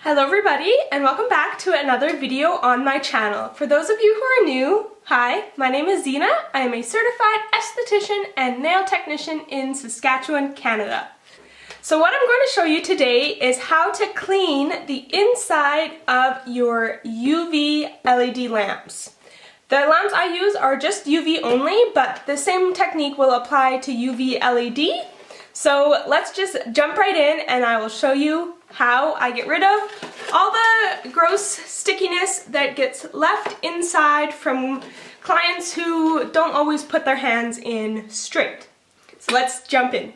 Hello everybody, and welcome back to another video on my channel. For those of you who are new, hi, my name is Zena. I am a certified esthetician and nail technician in Saskatchewan, Canada. So what I'm going to show you today is how to clean the inside of your UV LED lamps. The lamps I use are just UV only, but the same technique will apply to UV LED. So let's just jump right in and I will show you how I get rid of all the gross stickiness that gets left inside from clients who don't always put their hands in straight. So let's jump in.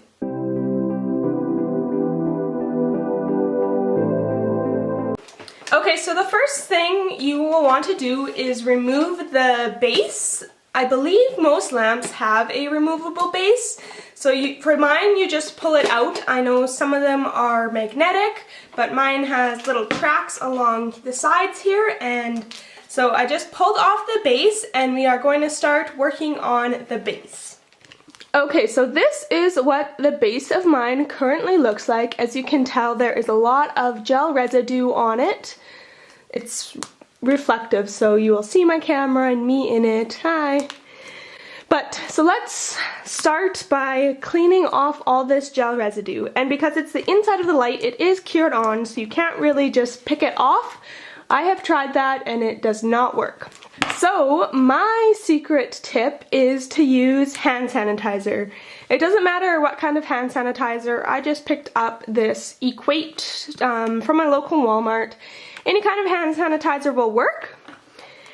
Okay, so the first thing you will want to do is remove the base. I believe most lamps have a removable base. So for mine, you just pull it out. I know some of them are magnetic, but mine has little cracks along the sides here, and so I just pulled off the base and we are going to start working on the base. Okay, so this is what the base of mine currently looks like. As you can tell, there is a lot of gel residue on it. It's reflective, so you will see my camera and me in it. Hi! So let's start by cleaning off all this gel residue. And because it's the inside of the light, it is cured on, so you can't really just pick it off. I have tried that and it does not work. So my secret tip is to use hand sanitizer. It doesn't matter what kind of hand sanitizer. I just picked up this Equate from my local Walmart. Any kind of hand sanitizer will work.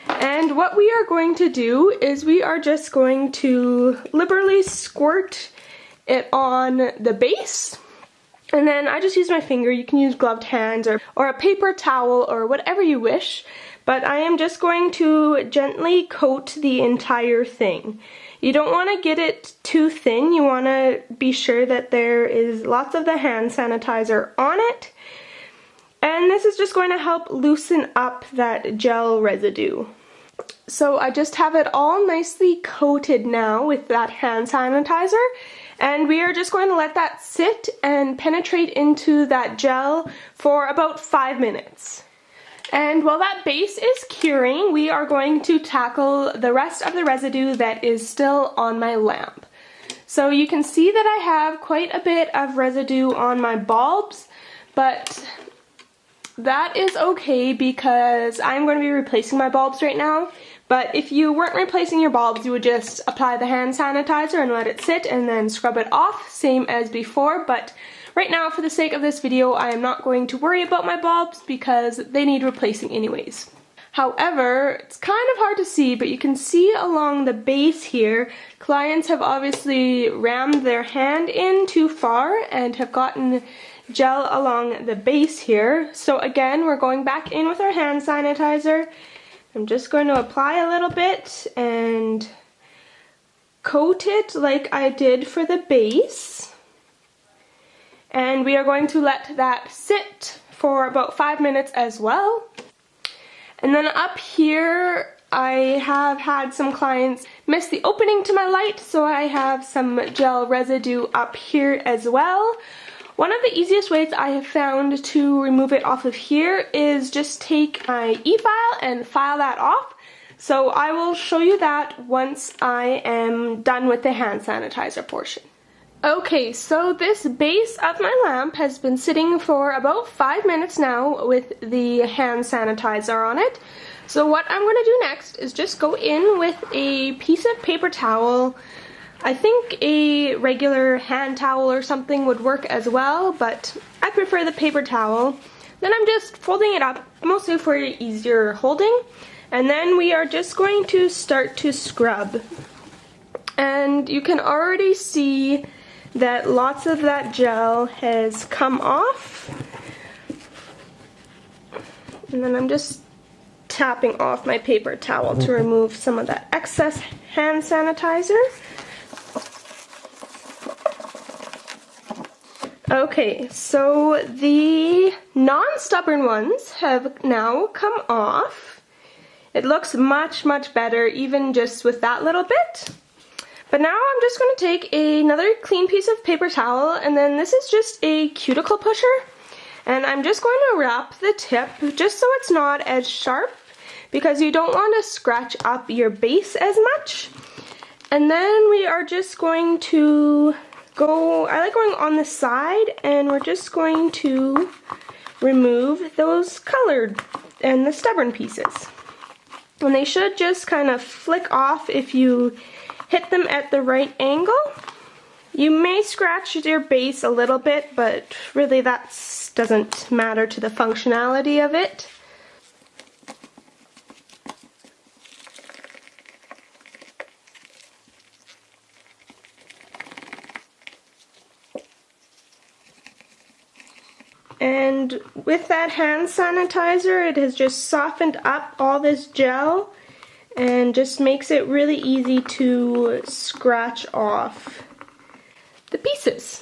And what we are going to do is we are just going to liberally squirt it on the base. And then I just use my finger. You can use gloved hands or a paper towel or whatever you wish. But I am just going to gently coat the entire thing. You don't want to get it too thin. You want to be sure that there is lots of the hand sanitizer on it. And this is just going to help loosen up that gel residue. So I just have it all nicely coated now with that hand sanitizer, and we are just going to let that sit and penetrate into that gel for about 5 minutes. And while that base is curing, we are going to tackle the rest of the residue that is still on my lamp. So you can see that I have quite a bit of residue on my bulbs, but that is okay because I'm going to be replacing my bulbs right now. But if you weren't replacing your bulbs, you would just apply the hand sanitizer and let it sit and then scrub it off, same as before. But right now, for the sake of this video, I am not going to worry about my bulbs because they need replacing anyways. However, it's kind of hard to see, but you can see along the base here, clients have obviously rammed their hand in too far and have gotten gel along the base here. So again, we're going back in with our hand sanitizer. I'm just going to apply a little bit and coat it like I did for the base. And we are going to let that sit for about 5 minutes as well. And then up here, I have had some clients miss the opening to my light, so I have some gel residue up here as well. One of the easiest ways I have found to remove it off of here is just take my e-file and file that off. So I will show you that once I am done with the hand sanitizer portion. Okay, so this base of my lamp has been sitting for about 5 minutes now with the hand sanitizer on it. So what I'm going to do next is just go in with a piece of paper towel. I think a regular hand towel or something would work as well, but I prefer the paper towel. Then I'm just folding it up, mostly for easier holding. And then we are just going to start to scrub. And you can already see that lots of that gel has come off. And then I'm just tapping off my paper towel to remove some of that excess hand sanitizer. Okay, so the non-stubborn ones have now come off. It looks much, much better even just with that little bit. But now I'm just going to take another clean piece of paper towel, and then this is just a cuticle pusher. And I'm just going to wrap the tip just so it's not as sharp, because you don't want to scratch up your base as much. And then we are just going to go, I like going on the side, and we're just going to remove those colored and the stubborn pieces. And they should just kind of flick off if you hit them at the right angle. You may scratch your base a little bit, but really that doesn't matter to the functionality of it. And with that hand sanitizer, it has just softened up all this gel and just makes it really easy to scratch off the pieces.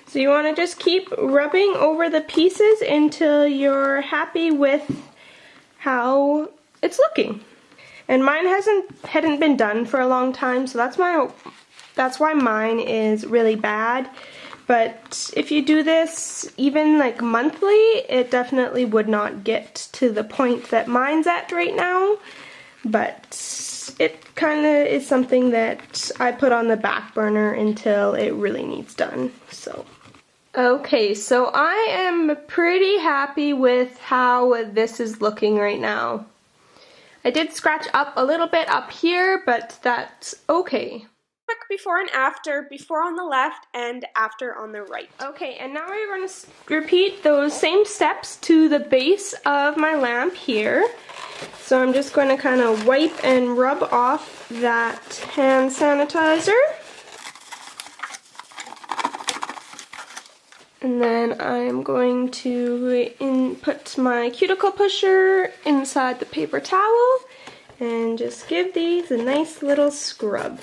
So you want to just keep rubbing over the pieces until you're happy with how it's looking. And mine hadn't been done for a long time, so that's why mine is really bad. But if you do this even like monthly, it definitely would not get to the point that mine's at right now. But it kind of is something that I put on the back burner until it really needs done. So, okay, so I am pretty happy with how this is looking right now. I did scratch up a little bit up here, but that's okay. Quick before and after, before on the left and after on the right. Okay, and now we're going to repeat those same steps to the base of my lamp here. So I'm just going to kind of wipe and rub off that hand sanitizer. And then I'm going to put my cuticle pusher inside the paper towel and just give these a nice little scrub.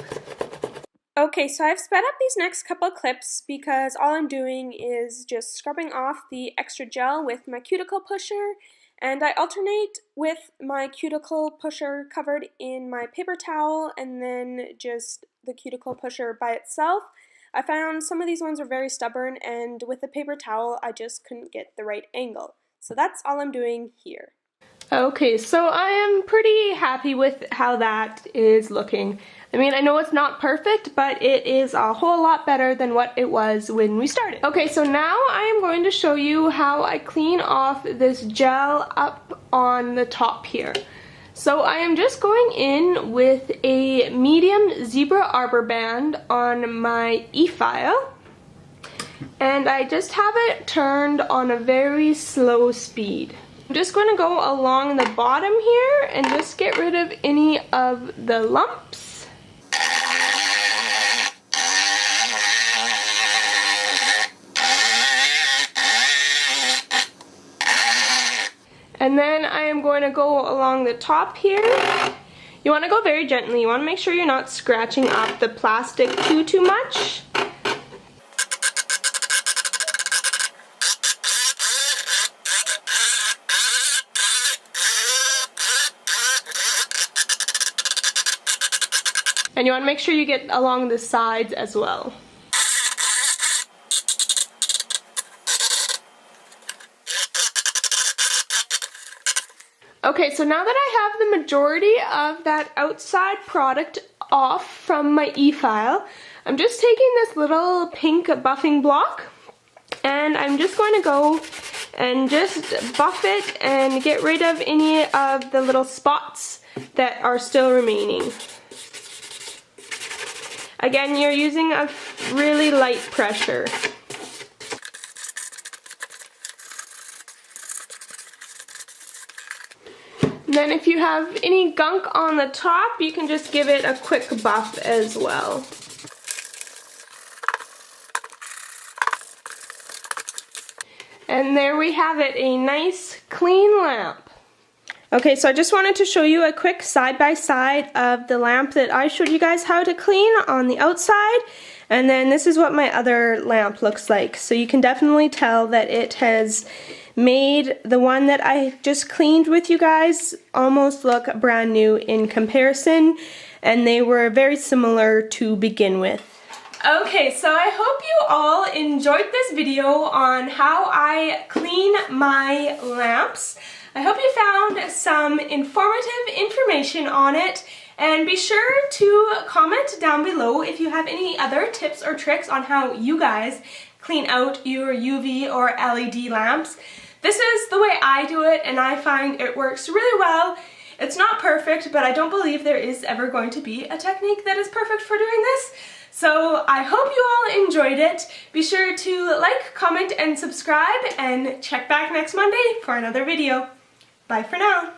Okay, so I've sped up these next couple of clips because all I'm doing is just scrubbing off the extra gel with my cuticle pusher, and I alternate with my cuticle pusher covered in my paper towel and then just the cuticle pusher by itself. I found some of these ones are very stubborn, and with the paper towel I just couldn't get the right angle. So that's all I'm doing here. Okay, so I am pretty happy with how that is looking. I mean, I know it's not perfect, but it is a whole lot better than what it was when we started. Okay, so now I am going to show you how I clean off this gel up on the top here. So I am just going in with a medium zebra arbor band on my e-file, and I just have it turned on a very slow speed. I'm just going to go along the bottom here and just get rid of any of the lumps. And then I am going to go along the top here. You want to go very gently. You want to make sure you're not scratching up the plastic too much. And you want to make sure you get along the sides as well. Okay, so now that I have the majority of that outside product off from my e-file, I'm just taking this little pink buffing block and I'm just going to go and just buff it and get rid of any of the little spots that are still remaining. Again, you're using a really light pressure. Then if you have any gunk on the top, you can just give it a quick buff as well. And there we have it, a nice clean lamp. Okay, so I just wanted to show you a quick side-by-side of the lamp that I showed you guys how to clean on the outside, and then this is what my other lamp looks like. So you can definitely tell that it has made the one that I just cleaned with you guys almost look brand new in comparison, and they were very similar to begin with. Okay, so I hope you all enjoyed this video on how I clean my lamps. I hope you found some informative information on it, and be sure to comment down below if you have any other tips or tricks on how you guys clean out your UV or LED lamps. This is the way I do it, and I find it works really well. It's not perfect, but I don't believe there is ever going to be a technique that is perfect for doing this. So I hope you all enjoyed it. Be sure to like, comment, and subscribe, and check back next Monday for another video. Bye for now.